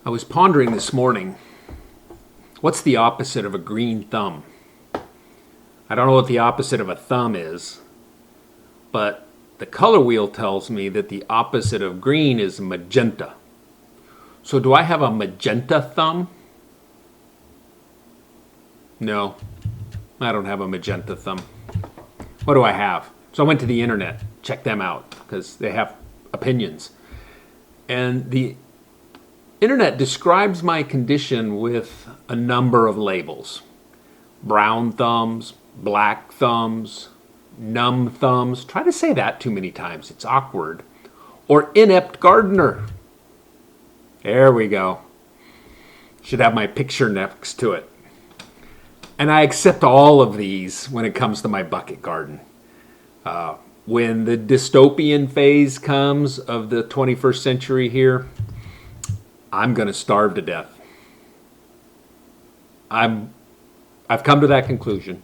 I was pondering this morning, what's the opposite of a green thumb? I don't know what the opposite of a thumb is, but the color wheel tells me that the opposite of green is magenta. So do I have a magenta thumb? No, I don't have a magenta thumb. What do I have? So I went to the internet, checked them out, because they have opinions. And the internet describes my condition with a number of labels. Brown thumbs, black thumbs, numb thumbs. Try to say that too many times, it's awkward. Or inept gardener. There we go. Should have my picture next to it. And I accept all of these when it comes to my bucket garden. When the dystopian phase comes of the 21st century here, I'm going to starve to death. I've come to that conclusion.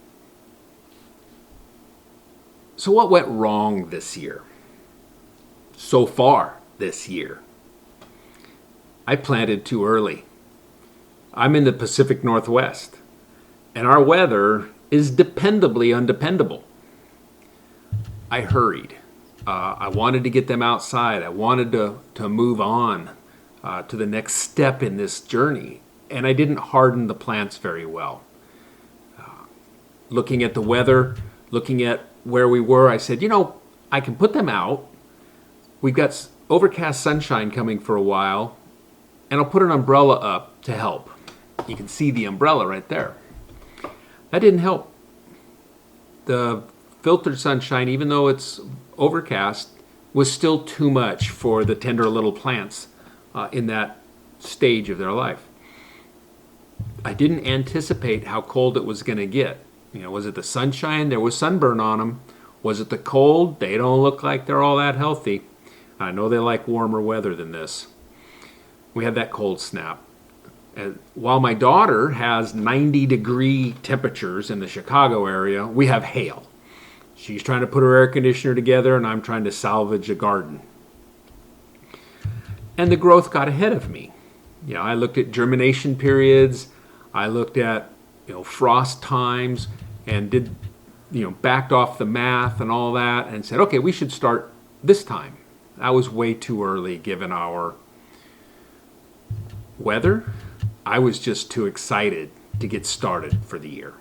So what went wrong this year? So far this year? I planted too early. I'm in the Pacific Northwest, and our weather is dependably undependable. I hurried. I wanted to get them outside. I wanted to move on to the next step in this journey, and I didn't harden the plants very well. Looking at the weather, looking at where we were, I said, I can put them out. We've got overcast sunshine coming for a while, and I'll put an umbrella up to help. You can see the umbrella right there. That didn't help. The filtered sunshine, even though it's overcast, was still too much for the tender little plants in that stage of their life. I didn't anticipate how cold it was going to get. Was it the sunshine? There was sunburn on them. Was it the cold? They don't look like they're all that healthy. I know they like warmer weather than this. We had that cold snap. And while my daughter has 90-degree temperatures in the Chicago area, we have hail. She's trying to put her air conditioner together, and I'm trying to salvage a garden. And the growth got ahead of me. I looked at germination periods. I looked at frost times, and did backed off the math and all that, and said, okay, we should start this time. That was way too early given our weather. I was just too excited to get started for the year.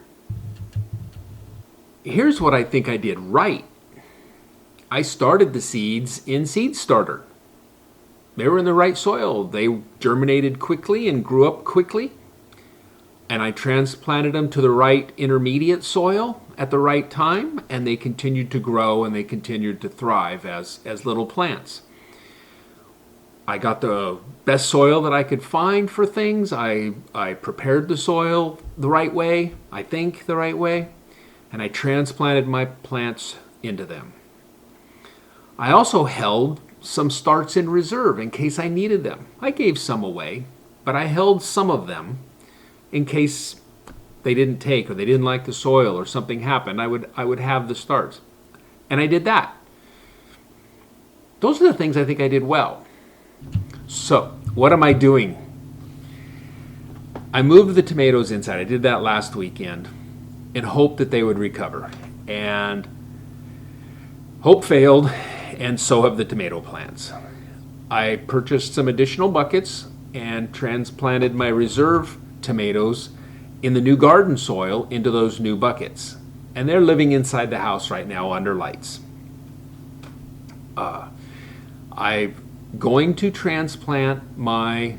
Here's what I think I did right. I started the seeds in seed starter. They were in the right soil. They germinated quickly and grew up quickly. And I transplanted them to the right intermediate soil at the right time, and they continued to grow and they continued to thrive as little plants. I got the best soil that I could find for things. I prepared the soil the right way, I think the right way, and I transplanted my plants into them. I also held some starts in reserve in case I needed them. I gave some away, but I held some of them in case they didn't take or they didn't like the soil or something happened. I would have the starts. And I did that. Those are the things I think I did well. So, what am I doing? I moved the tomatoes inside. I did that last weekend in hope that they would recover. And hope failed, and so have the tomato plants. I purchased some additional buckets and transplanted my reserve tomatoes in the new garden soil into those new buckets. And they're living inside the house right now under lights. I'm going to transplant my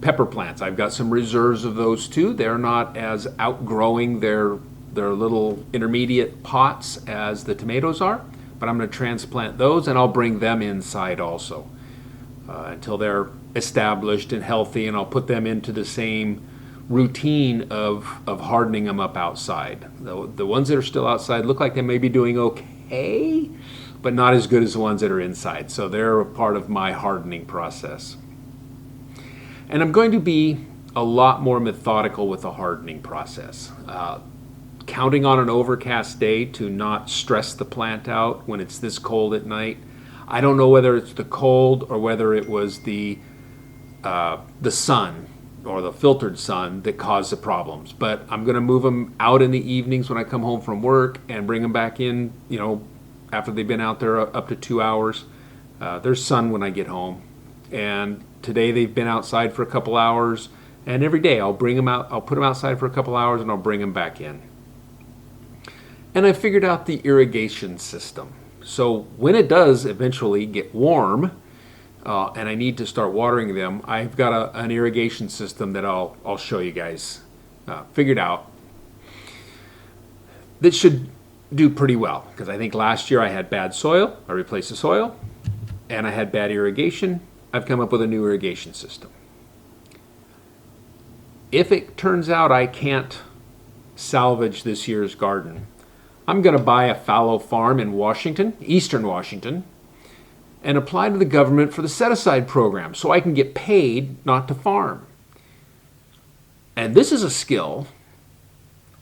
pepper plants. I've got some reserves of those too. They're not as outgrowing their little intermediate pots as the tomatoes are, but I'm going to transplant those, and I'll bring them inside also until they're established and healthy, and I'll put them into the same routine of hardening them up outside. The ones that are still outside look like they may be doing okay, but not as good as the ones that are inside. So they're a part of my hardening process. And I'm going to be a lot more methodical with the hardening process. Counting on an overcast day to not stress the plant out when it's this cold at night. I don't know whether it's the cold or whether it was the the sun or the filtered sun that cause the problems. But I'm going to move them out in the evenings when I come home from work and bring them back in, after they've been out there up to 2 hours. There's sun when I get home. And today they've been outside for a couple hours. And every day I'll bring them out, I'll put them outside for a couple hours and I'll bring them back in. And I figured out the irrigation system. So when it does eventually get warm, and I need to start watering them, I've got an irrigation system that I'll show you guys figured out that should do pretty well, because I think last year I had bad soil. I replaced the soil, and I had bad irrigation. I've come up with a new irrigation system. If it turns out I can't salvage this year's garden, I'm going to buy a fallow farm in Washington, eastern Washington, and apply to the government for the set-aside program so I can get paid not to farm. And this is a skill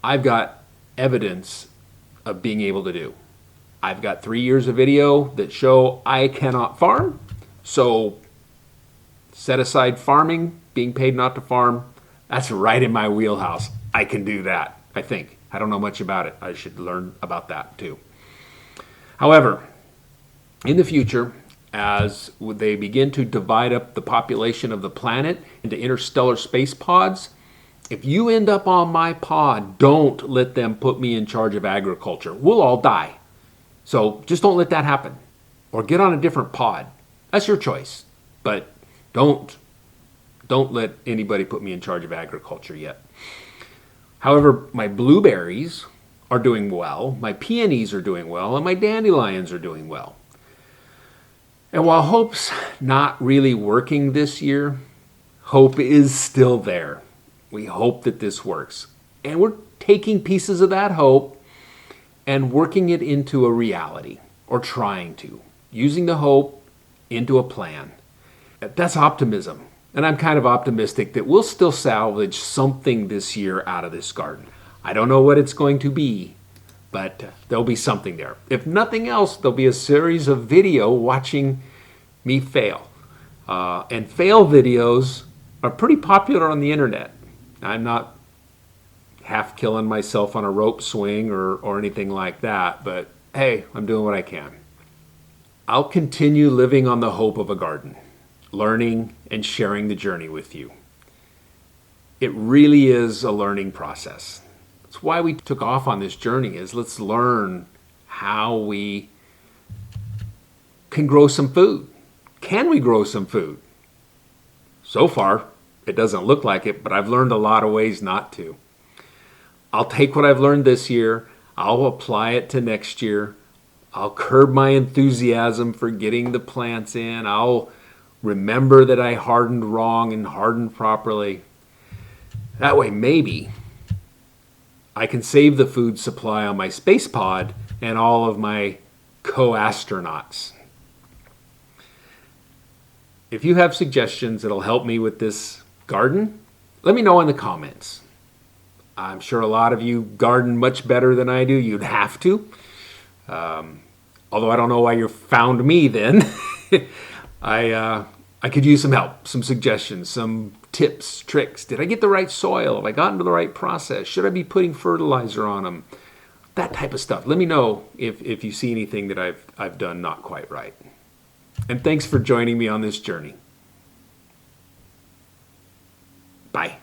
I've got evidence of being able to do. I've got 3 years of video that show I cannot farm, so set-aside farming, being paid not to farm, that's right in my wheelhouse. I can do that, I think. I don't know much about it. I should learn about that too. However, in the future, as they begin to divide up the population of the planet into interstellar space pods, if you end up on my pod, don't let them put me in charge of agriculture. We'll all die. So just don't let that happen. Or get on a different pod. That's your choice. But don't let anybody put me in charge of agriculture yet. However, my blueberries are doing well, my peonies are doing well, and my dandelions are doing well. And while hope's not really working this year, hope is still there. We hope that this works. And we're taking pieces of that hope and working it into a reality, or trying to, using the hope into a plan. That's optimism. And I'm kind of optimistic that we'll still salvage something this year out of this garden. I don't know what it's going to be, but there'll be something there. If nothing else, there'll be a series of video watching me fail. And fail videos are pretty popular on the internet. I'm not half killing myself on a rope swing or anything like that, but hey, I'm doing what I can. I'll continue living on the hope of a garden, learning and sharing the journey with you. It really is a learning process. That's why we took off on this journey, is let's learn how we can grow some food. Can we grow some food? So far, it doesn't look like it, but I've learned a lot of ways not to. I'll take what I've learned this year, I'll apply it to next year, I'll curb my enthusiasm for getting the plants in, I'll remember that I hardened wrong and hardened properly. That way, maybe I can save the food supply on my space pod and all of my co-astronauts. If you have suggestions that'll help me with this garden, let me know in the comments. I'm sure a lot of you garden much better than I do. You'd have to. Although I don't know why you found me then. I could use some help, some suggestions, some tips, tricks. Did I get the right soil? Have I gotten to the right process? Should I be putting fertilizer on them? That type of stuff. Let me know if you see anything that I've done not quite right. And thanks for joining me on this journey. Bye.